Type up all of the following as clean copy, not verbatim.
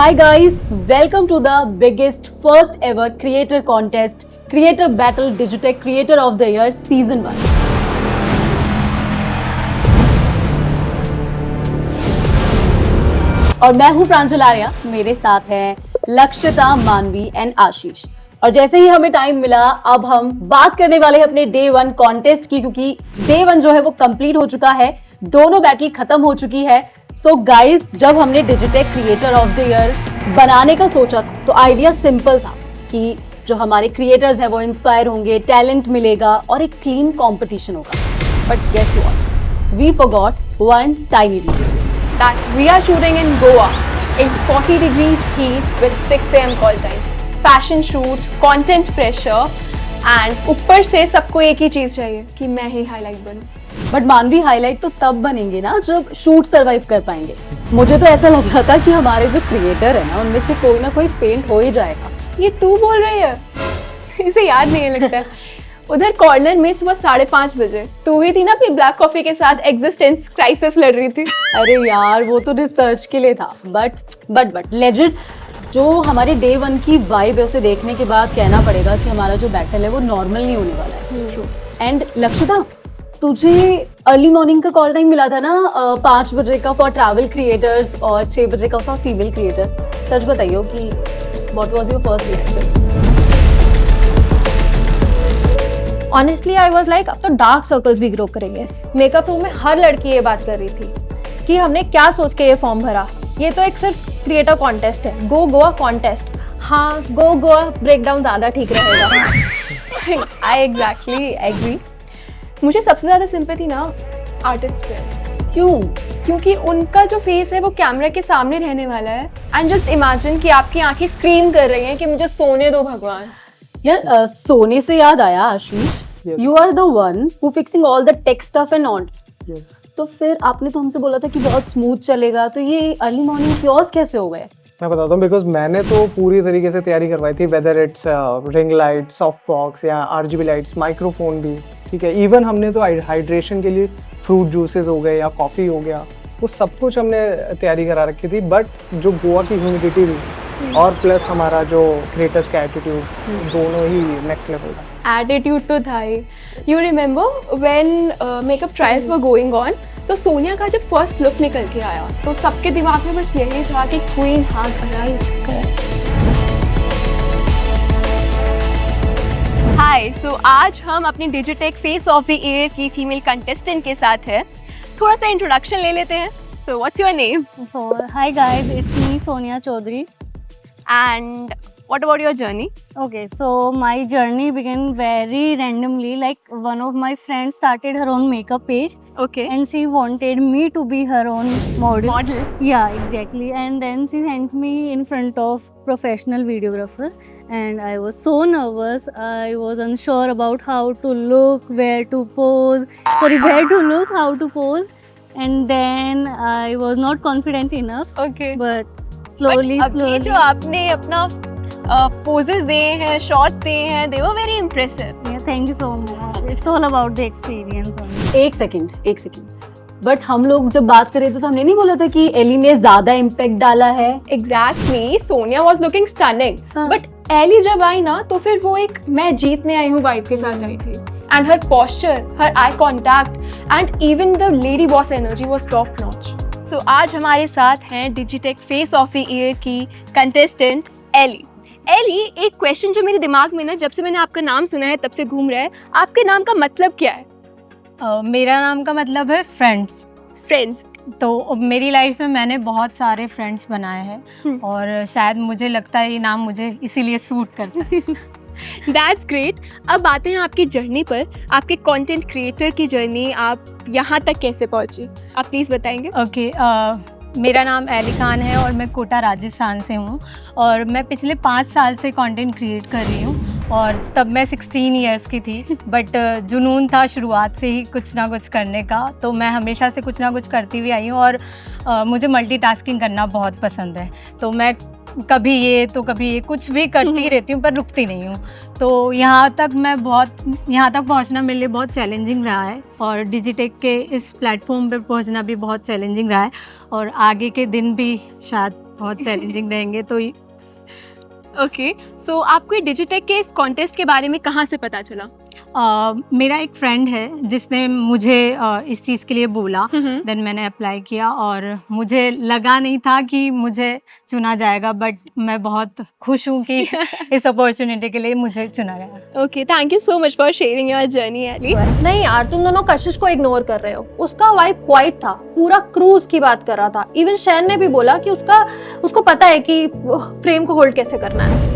Hi guys, welcome to the biggest first ever creator contest, Creator Battle Digitech Creator of the Year Season 1. और मैं हूं प्रांजल आर्या, मेरे साथ हैं लक्षिता, मानवी एंड आशीष। और जैसे ही हमें टाइम मिला, अब हम बात करने वाले हैं अपने डे 1 कॉन्टेस्ट की, क्योंकि डे 1 जो है वो कंप्लीट हो चुका है, दोनों बैटल खत्म हो चुकी है। सो गाइस, जब हमने Digitek creator of the year बनाने का सोचा था तो आइडिया सिंपल था कि जो हमारे क्रिएटर्स हैं वो इंस्पायर होंगे, टैलेंट मिलेगा और एक क्लीन कंपटीशन होगा। But guess what, we forgot one tiny detail, that we are shooting in Goa in 40 degrees heat with 6 AM call time, fashion shoot, content pressure and ऊपर से सबको एक ही चीज़ चाहिए कि मैं ही हाईलाइट बनूं। बट मानवी हाईलाइट तो तब बनेंगे ना जब शूट सरवाइव कर पाएंगे। मुझे तो ऐसा लग रहा था कि हमारे जो क्रिएटर है ना उनमें से कोई ना कोई फेंट हो ही जाएगा। ये तू बोल रही है? इसे याद नहीं है लगता है। उधर कॉर्नर में सुबह 5:30 बजे तू ही थी ना अपनी ब्लैक कॉफी के साथ एग्जिस्टेंस क्राइसिस लड़ रही थी। अरे यार, वो तो रिसर्च के लिए था। बट लेजिट जो हमारे डे 1 की वाइब है उसे देखने के बाद कहना पड़ेगा कि हमारा जो बैटल है वो नॉर्मल नहीं होने वाला है। एंड लक्षिता, तुझे अर्ली मॉर्निंग का कॉल टाइम मिला था ना 5 बजे का फॉर ट्रैवल क्रिएटर्स और 6 बजे का फॉर फीमेल क्रिएटर्स। सच बताइए कि what was your first reaction? Honestly I was like अब तो डार्क सर्कल्स भी ग्रो करेंगे। मेकअप रूम में हर लड़की ये बात कर रही थी कि हमने क्या सोच के ये फॉर्म भरा, ये तो एक सिर्फ क्रिएटर कॉन्टेस्ट है, गो गोवा कॉन्टेस्ट। हाँ, गो गोवा ब्रेकडाउन ज़्यादा ठीक रहेगा। I exactly agree. मुझे सबसे ज़्यादा सिंपैथी ना आर्टिस्ट पे। क्यों? क्योंकि उनका जो फेस है वो कैमरा के सामने रहने वाला है। एंड जस्ट इमेजिन कि आपकी आंखें स्क्रीम कर रही हैं कि मुझे सोने दो भगवान। यार, सोने से याद आया Ashish, you are the one who fixing all the tech stuff and all. तो फिर आपने तो हमसे बोला था कि बहुत स्मूथ चलेगा, तो ये अर्ली मॉर्निंग क्योर्स कैसे हो गए? मैं बताता हूँ, बिकॉज मैंने तो पूरी तरीके से तैयारी करवाई थी, whether it's ring light, soft box या RGB लाइट्स, माइक्रोफोन भी, ठीक है। इवन हमने तो हाइड्रेशन के लिए फ्रूट जूसेस हो गए या कॉफ़ी हो गया, वो सब कुछ हमने तैयारी करा रखी थी। बट जो गोवा की ह्यूमिडिटी थी और प्लस हमारा जो क्रिएटर्स का एटीट्यूड, दोनों ही नेक्स्ट लेवल था। एटीट्यूड तो था ही। You remember when makeup trials were going on, तो सोनिया का जब फर्स्ट लुक निकल के आया तो सबके दिमाग में बस यही था कि क्वीन हैज अराइव्ड। हाय, सो आज हम अपनी Digitek face of the year की फीमेल कंटेस्टेंट के साथ हैं। थोड़ा सा इंट्रोडक्शन ले लेते हैं। So what's your name? So, hi guys, it's me Sonia Chaudhary. And what about your journey? Okay, so my journey began very randomly. Like one of my friends started her own makeup page, okay, and she wanted me to be her own model. Model. Yeah, exactly. And then she sent me in front of professional videographer, and I was so nervous. I was unsure about how to look, where to pose. Sorry, where to look, how to pose. And then I was not confident enough. Okay, But slowly, अभी जो आपने अपना poses दिए हैं, shots दिए हैं, they were very impressive. Yeah, thank you so much. It's all about the experience only. एक second. But हम लोग जब बात कर रहे थे तो हमने नहीं बोला था कि एली ने ज्यादा इम्पैक्ट डाला है? Exactly, Sonia was looking stunning, हाँ। बट एली जब आई ना तो फिर वो एक मैं जीतने आई हूँ वाइब के साथ आई थी। And her posture, her eye contact and even the lady boss energy was top notch. तो आज हमारे साथ हैं Digitek face of the year की कंटेस्टेंट एली। एली, एक क्वेश्चन जो मेरे दिमाग में ना जब से मैंने आपका नाम सुना है तब से घूम रहा है, आपके नाम का मतलब क्या है? मेरा नाम का मतलब है फ्रेंड्स। फ्रेंड्स। तो मेरी लाइफ में मैंने बहुत सारे फ्रेंड्स बनाए हैं और शायद मुझे लगता है ये नाम मुझे इसीलिए सूट करता है। That's great. अब आते हैं आपकी जर्नी पर, आपके कंटेंट क्रिएटर की जर्नी, आप यहाँ तक कैसे पहुँची, आप प्लीज़ बताएंगे? ओके, मेरा नाम एली खान है और मैं कोटा राजस्थान से हूँ और मैं पिछले 5 साल से कंटेंट क्रिएट कर रही हूँ। और तब मैं 16 इयर्स की थी, बट जुनून था शुरुआत से ही कुछ ना कुछ करने का, तो मैं हमेशा से कुछ ना कुछ करती हुई आई हूँ। और मुझे मल्टीटास्किंग करना बहुत पसंद है, तो मैं कभी ये तो कभी ये कुछ भी करती रहती हूँ पर रुकती नहीं हूँ। तो यहाँ तक पहुँचना मेरे लिए बहुत चैलेंजिंग रहा है और डिजिटेक के इस प्लेटफॉर्म पर पहुँचना भी बहुत चैलेंजिंग रहा है और आगे के दिन भी शायद बहुत चैलेंजिंग रहेंगे। तो ओके, सो आपको ये डिजिटेक के इस कॉन्टेस्ट के बारे में कहाँ से पता चला? मेरा एक फ्रेंड है जिसने मुझे इस चीज़ के लिए बोला, देन मैंने अप्लाई किया और मुझे लगा नहीं था कि मुझे चुना जाएगा, बट मैं बहुत खुश हूँ कि इस अपॉर्चुनिटी के लिए मुझे चुना गया। Okay, thank you so much for sharing your journey Ellie. नहीं यार, तुम दोनों कशिश को इग्नोर कर रहे हो। उसका वाइब क्वाइट था, पूरा क्रूज की बात कर रहा था। इवन शैन ने भी बोला कि उसको पता है कि फ्रेम को होल्ड कैसे करना है।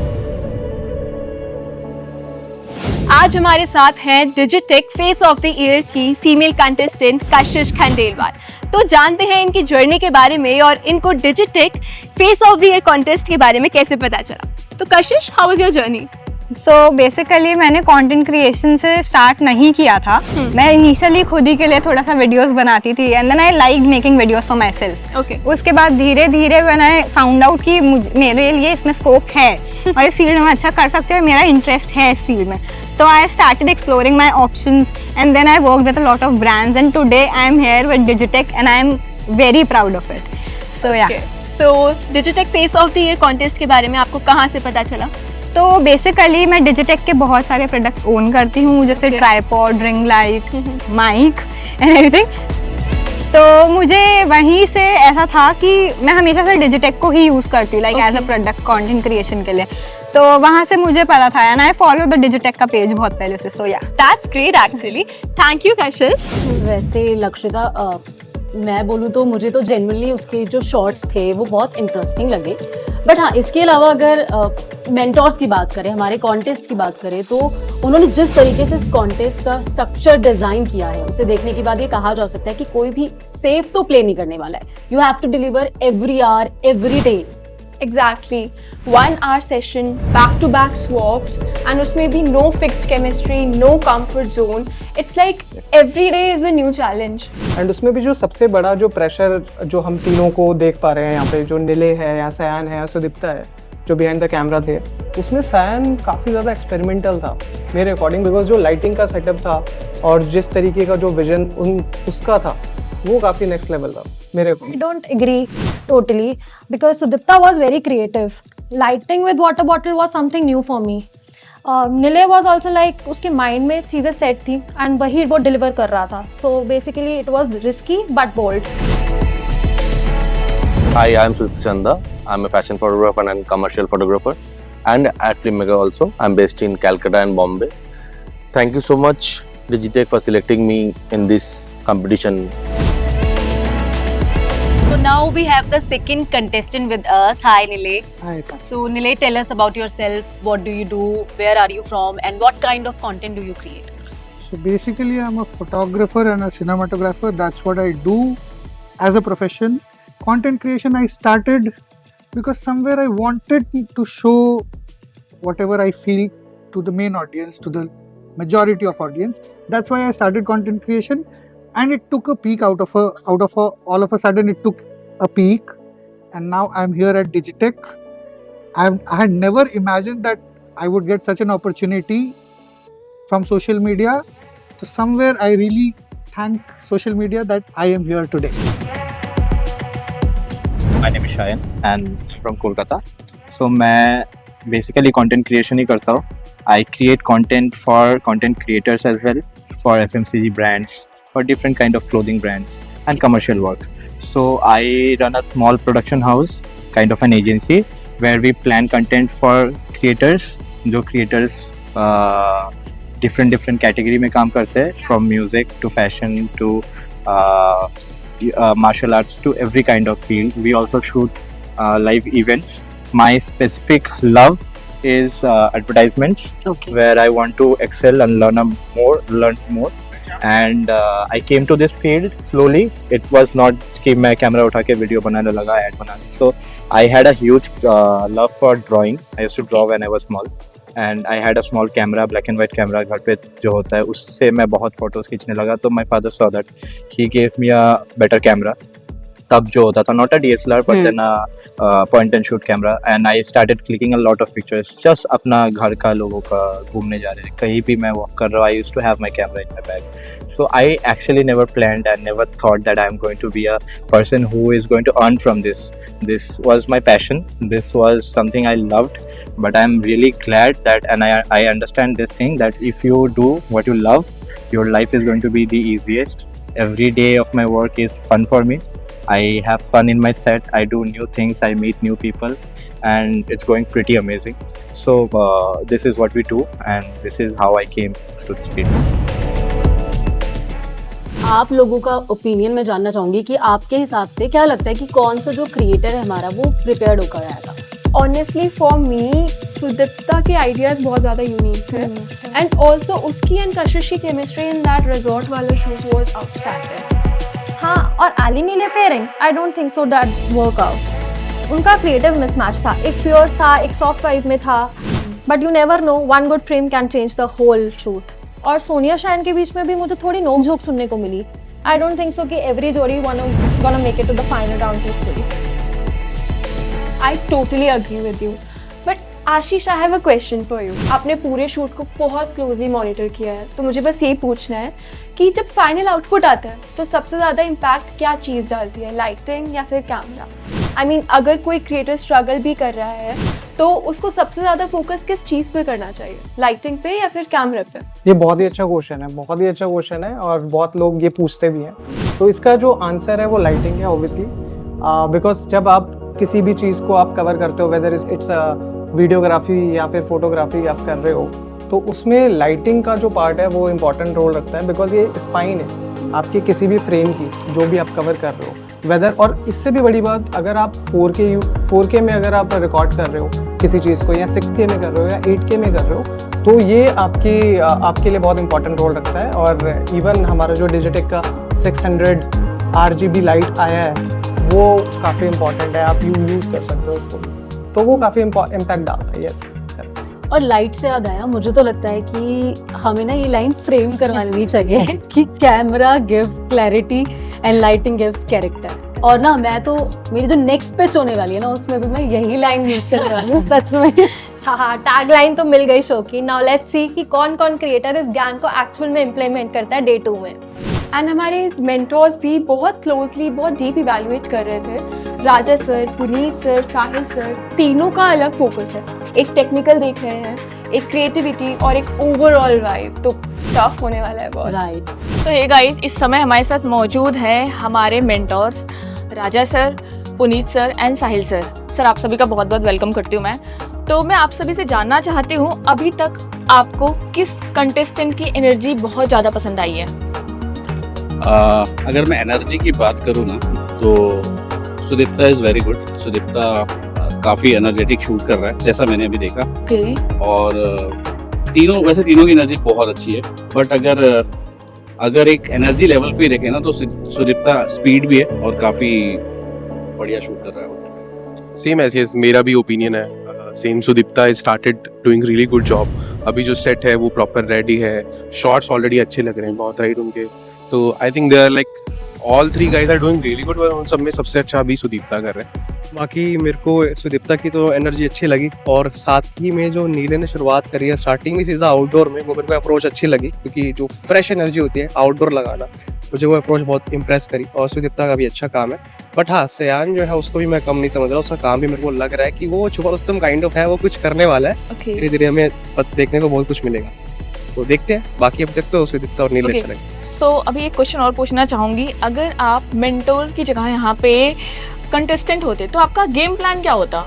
आज हमारे साथ है Digitek face of the year की फीमेल कंटेस्टेंट कशिश खंडेलवाल। तो जानते हैं इनकी जर्नी के बारे में और इनको Digitek face of the year contest के बारे में कैसे पता चला। तो कशिश, how was your journey? So basically मैंने कंटेंट क्रिएशन से स्टार्ट नहीं किया था। मैं इनिशियली खुद ही के लिए थोड़ा सा वीडियोस बनाती थी and then I like making videos for myself. Okay, उसके बाद धीरे धीरे मैंने फाउंड आउट कि मेरे लिए इसमें स्कोप है और इस फील्ड में अच्छा कर सकते हैं, मेरा इंटरेस्ट है इस फील्ड में। So I started exploring my options and then I worked with a lot of brands and today I am here with Digitech and I am very proud of it. So yeah. So Digitek face of the year contest के बारे में आपको कहाँ से पता चला? तो basically मैं Digitech के बहुत सारे प्रोडक्ट्स ओन करती हूँ, जैसे tripod, ring light, mic and everything. तो मुझे वहीं से ऐसा था कि मैं हमेशा से Digitech को ही यूज़ करती हूँ, like as a product content creation के लिए। तो वहाँ से मुझे पता था and I follow the Digitech का पेज बहुत पहले से। So yeah, that's great actually. Thank you Kashish. वैसे लक्षिता, मैं बोलूँ तो मुझे तो जेन्युइनली उसके जो शॉर्ट्स थे वो बहुत इंटरेस्टिंग लगे। बट हाँ, इसके अलावा अगर मेंटोर्स की बात करें, हमारे कॉन्टेस्ट की बात करें, तो उन्होंने जिस तरीके से इस कॉन्टेस्ट का स्ट्रक्चर डिजाइन किया है, उसे देखने के बाद ये कहा जा सकता है कि कोई भी सेफ तो प्ले नहीं करने वाला है। You have to deliver every hour, every day. Exactly, 1 hour session, back to back swaps, and उसमें भी no fixed chemistry, no comfort zone. It's like every day is a new challenge. And उसमें भी जो सबसे बड़ा जो pressure जो हम तीनों को देख पा रहे हैं यहाँ पे, जो निले है या सयान है या सुदीप्ता है जो बिहाइंड द कैमरा थे, उसमें सयान काफ़ी ज़्यादा एक्सपेरिमेंटल था मेरे अकॉर्डिंग, बिकॉज जो लाइटिंग का सेटअप था और जिस तरीके का जो विजन उसका था वो काफ़ी नेक्स्ट लेवल था मेरे I don't agree totally because Sudipta was very creative. Lighting with water bottle was something new for me. Nile was also like उसके mind में चीज़ें set थी and वही वो deliver कर रहा था. So basically it was risky but bold. Hi, I am Sudipta Chanda. I'm a fashion photographer and commercial photographer and at filmmaker also. I'm based in Calcutta and Bombay. Thank you so much Digitech for selecting me in this competition. So now we have the second contestant with us. Hi Nile. Hi. So Nile, tell us about yourself. What do you do? Where are you from? And what kind of content do you create? So basically, I'm a photographer and a cinematographer. That's what I do as a profession. Content creation I started because somewhere I wanted to show whatever I feel to the main audience, to the majority of audience. That's why I started content creation. And it took a peak all of a sudden it took a peak, and now I'm here at Digitech. I had never imagined that I would get such an opportunity from social media. So somewhere I really thank social media that I am here today. My name is Shayan and I'm from Kolkata. So मैं basically content creation ही करता हूँ. I create content for content creators as well, for FMCG brands, for different kind of clothing brands and commercial work. So I run a small production house, kind of an agency, where we plan content for creators. जो creators different category में काम करते हैं, from music to fashion to martial arts to every kind of field. We also shoot live events. My specific love is advertisements, where I want to excel and learn more. And I came to this field slowly. It was not कि मैं camera उठा के video बनाने लगा, add बनाने. So I had a huge love for drawing. I used to draw when I was small, and I had a small camera, black and white camera घर पे जो होता है, उससे मैं बहुत फोटोज खींचने लगा. तो my father saw that, he gave me a better camera, तब जो होता था, not a DSLR but then point and shoot camera, and I started clicking a lot of pictures just अपना घर का, लोगों का, घूमने जा रहे थे, कहीं भी मैं वॉक कर रहा हूँ, I used to have my camera in my bag. So I actually never planned and never thought that I am going to be a person who is going to earn from this. This was my passion, this was something I loved, but I am really glad that, and I understand this thing, that if you do what you love, your life is going to be the easiest. Every day of my work is fun for me. I have fun in my set, I do new things, I meet new people, and it's going pretty amazing. So this is what we do, and this is how I came to this field. आप लोगों का opinion मैं जानना चाहूंगी कि आपके हिसाब से क्या लगता है कि कौन सा जो क्रिएटर है हमारा वो प्रिपेयर्ड होकर आएगा. ऑनेस्टली फॉर मी सुदीप्ता के आइडियाज बहुत ज़्यादा यूनिक थे, एंड ऑल्सो उसकी एंड कशिश की केमिस्ट्री इन दैट रिजॉर्ट वाला शूट वाज आउटस्टैंडिंग. हाँ, और Ellie Neele pairing, I don't think so that work out. उनका क्रिएटिव मिसमैच था, एक फियर्स था, एक सॉफ्ट वाइब में था, but you never know, one good frame can change the whole shoot. और सोनिया शाइन के बीच में भी मुझे थोड़ी नोक झोंक सुनने को मिली. आई डोंट थिंक सो कि एवरी जोड़ी gonna make it to the final round peacefully. I totally agree with you. But Ashish, I have a question for you. आपने पूरे शूट को बहुत क्लोजली मॉनिटर किया है, तो मुझे बस यही पूछना है कि जब फाइनल आउटपुट आता है तो सबसे ज़्यादा इम्पैक्ट क्या चीज़ डालती है, लाइटिंग या फिर कैमरा? आई मीन अगर कोई क्रिएटर स्ट्रगल भी कर रहा है तो उसको सबसे ज़्यादा फोकस किस चीज़ पे करना चाहिए, लाइटिंग पे या फिर कैमरा पे? ये बहुत ही अच्छा क्वेश्चन है, बहुत ही अच्छा क्वेश्चन है, और बहुत लोग ये पूछते भी हैं. तो इसका जो आंसर है वो लाइटिंग है ऑब्वियसली, बिकॉज जब आप किसी भी चीज़ को आप कवर करते हो, वेदर इट्स वीडियोग्राफी या फिर फोटोग्राफी आप कर रहे हो, तो उसमें लाइटिंग का जो पार्ट है वो इम्पॉर्टेंट रोल रखता है, बिकॉज ये स्पाइन है आपके किसी भी फ्रेम की जो भी आप कवर कर रहे हो, वेदर. और इससे भी बड़ी बात, अगर आप 4K में अगर आप रिकॉर्ड कर रहे हो किसी चीज़ को, या 6K में कर रहे हो या 8K में कर रहे हो, तो ये आपके लिए बहुत इंपॉर्टेंट रोल रखता है. और इवन हमारा जो डिजिटेक का 600 RGB लाइट आया है वो काफ़ी इंपॉर्टेंट है, आप यूज़ कर सकते हो उसको, तो वो काफ़ी इम्पैक्ट डालता है. यस. और लाइट से याद आया, मुझे तो लगता है कि हमें ना ये लाइन फ्रेम करवा लेनी चाहिए कि camera gives clarity and lighting gives character. और ना मैं तो, मेरी जो नेक्स्ट पिच होने वाली है ना, उसमें भी मैं यही लाइन यूज करने वाली हूँ सच में. हाँ, टैग लाइन तो मिल गई शो की. नाउ लेट्स सी कि कौन कौन क्रिएटर इस ज्ञान को एक्चुअल में इम्प्लीमेंट करता है डे 2 में. एंड हमारे मेंटोर्स भी बहुत क्लोजली, बहुत डीप इवैल्यूएट कर रहे थे. राजा सर, पुनीत सर, साहिल सर, तीनों का अलग फोकस है. एक टेक्निकल देख रहे हैं, एक क्रिएटिविटी और एक ओवरऑल वाइब. तो टफ होने वाला है बहुत. राइट. तो हे गाइस, इस समय हमारे साथ मौजूद हैं हमारे mentors Raja sir, Puneet sir and Sahil sir. Sir, आप सभी का बहुत बहुत वेलकम करती हूँ मैं. तो मैं आप सभी से जानना चाहती हूँ, अभी तक आपको किस कंटेस्टेंट की एनर्जी बहुत ज़्यादा पसंद आई है? अगर मैं एनर्जी की बात करूँ ना, तो Sudipta is very good. Sudipta काफ़ी एनर्जेटिक शूट कर रहा है, जैसा मैंने अभी देखा. और तीनों की एनर्जी बहुत अच्छी है. बट अगर एक एनर्जी लेवल पे देखें ना, तो सुदीप्ता स्पीड भी है और काफ़ी बढ़िया शूट कर रहा है. सेम ऐसे मेरा भी ओपिनियन है. Same, Sudipta started doing really good job. अभी जो सेट है वो प्रॉपर रेडी है, शॉट्स ऑलरेडी अच्छे लग रहे हैं बहुत, राइट उनके. तो I think they are like all 3 guys are doing really good. उन सब में सबसे अच्छा अभी सुदीप्ता कर रहे हैं. बाकी मेरे को सुदीप्ता की तो एनर्जी अच्छी लगी, और साथ ही में जो नीले ने शुरुआत करी है स्टार्टिंग में सीधा आउटडोर में, वो मेरे को अप्रोच अच्छी लगी, क्योंकि जो फ्रेश एनर्जी होती है आउटडोर लगाना, मुझे वो अप्रोच बहुत इंप्रेस करी. और सुदीप्ता का भी अच्छा काम है. बट हाँ, सयान जो है उसको भी मैं कम नहीं समझ रहा. उसका काम भी मेरे को लग रहा है कि वो छुपा रुस्तम काइंड ऑफ है, वो कुछ करने वाला है. धीरे धीरे हमें देखने को बहुत कुछ मिलेगा, तो देखते हैं. बाकी अब तक तो सुदीप्ता और नीले चलेंगे. सो अभी एक क्वेश्चन और पूछना चाहूँगी, अगर आप मेंटोर की जगह यहाँ पे कंटेस्टेंट होते तो आपका गेम प्लान क्या होता?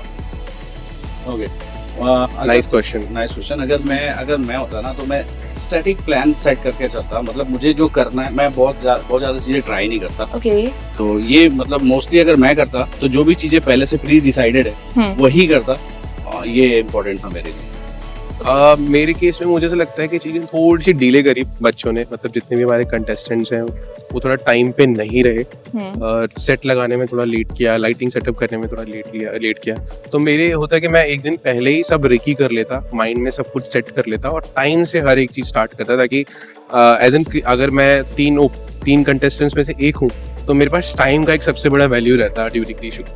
Okay, nice question. अगर मैं होता ना, तो मैं स्टैटिक प्लान सेट करके चलता. मतलब मुझे जो करना है, मैं बहुत ज़्यादा चीज़ें ट्राई नहीं करता. तो ये मतलब मोस्टली अगर मैं करता तो जो भी चीज़ें पहले से प्री डिसाइडेड है वही करता. ये इम्पोर्टेंट था मेरे लिए. मेरे केस में मुझे ऐसा लगता है कि चीज़ें थोड़ी सी डिले करी बच्चों ने. मतलब जितने भी हमारे कंटेस्टेंट्स हैं वो थोड़ा टाइम पे नहीं रहे. सेट लगाने में थोड़ा लेट किया, लाइटिंग सेटअप करने में थोड़ा लेट किया. तो मेरे होता है कि मैं एक दिन पहले ही सब रिकी कर लेता, माइंड में सब कुछ सेट कर लेता और टाइम से हर एक चीज़ स्टार्ट करता, ताकि एज एन अगर मैं तीन कंटेस्टेंट्स में से एक हूँ तो मेरे पास टाइम का एक सबसे बड़ा वैल्यू रहता है ड्यूरिंग दी शूट।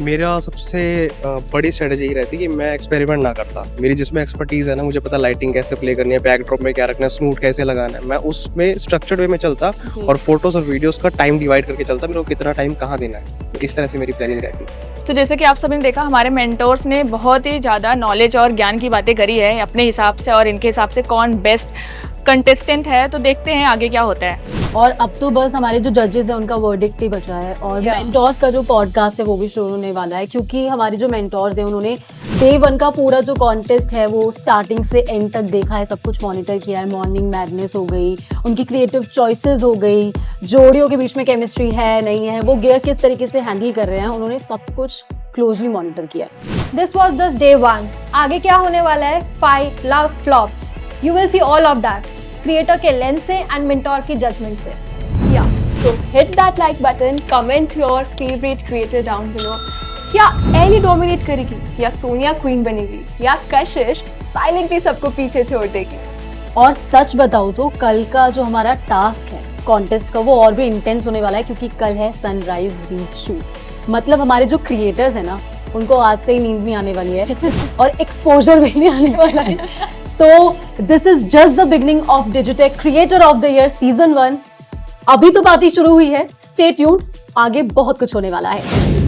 मेरा सबसे बड़ी स्ट्रेटजी ये रहती है कि मैं एक्सपेरिमेंट ना करता। मेरी जिसमें एक्सपर्टीज़ है ना, मुझे पता लाइटिंग कैसे प्ले करनी है, बैकड्रॉप में क्या रखना है, स्नूट कैसे लगाना है, मैं उसमें स्ट्रक्चर्ड वे में चलता और फोटोज और वीडियोस का टाइम डिवाइड करके चलता, मेरे को कितना टाइम कहाँ देना है, तो इस तरह से मेरी प्लानिंग रहती है। तो जैसे कि आप सभी ने देखा, हमारे मेंटोर्स ने बहुत ही ज़्यादा नॉलेज और ज्ञान की बातें करी है अपने हिसाब से, और इनके हिसाब से कौन बेस्ट कंटेस्टेंट है। तो देखते हैं आगे क्या होता है। और अब तो बस हमारे जो जजेस हैं उनका वर्डिक्ट ही बचा है, और मेंटोर्स का जो पॉडकास्ट है वो भी शुरू होने वाला है, क्योंकि हमारे जो मेंटोर्स हैं उन्होंने डे 1 का पूरा जो कॉन्टेस्ट है वो स्टार्टिंग से एंड तक देखा है, सब कुछ मॉनिटर किया है। मॉर्निंग मैडनेस हो गई, उनकी क्रिएटिव चॉइसेस हो गई, जोड़ियों के बीच में केमिस्ट्री है नहीं है, वो गियर किस तरीके से हैंडल कर रहे हैं, उन्होंने सब कुछ क्लोजली मॉनिटर किया। This was just day 1। आगे क्या होने वाला है, 5 love flops, you will see all of that creator के लेंस से एंड मेंटोर की जजमेंट से। So hit that like button, comment your favorite creator down below. क्या एली डोमिनेट करेगी, या सोनिया क्वीन बनेगी, या कशिश साइलेंटली सबको पीछे छोड़ देगी? और सच बताऊं तो कल का जो हमारा टास्क है कॉन्टेस्ट का, वो और भी इंटेंस होने वाला है, क्योंकि कल है सनराइज बीच शूट। मतलब हमारे जो क्रिएटर्स हैं ना, उनको आज से ही नींद नहीं आने वाली है और एक्सपोजर भी नहीं आने वाला है। So this is just the beginning of Digitek creator of the year season 1। अभी तो पार्टी शुरू हुई है, स्टे ट्यून्ड, आगे बहुत कुछ होने वाला है।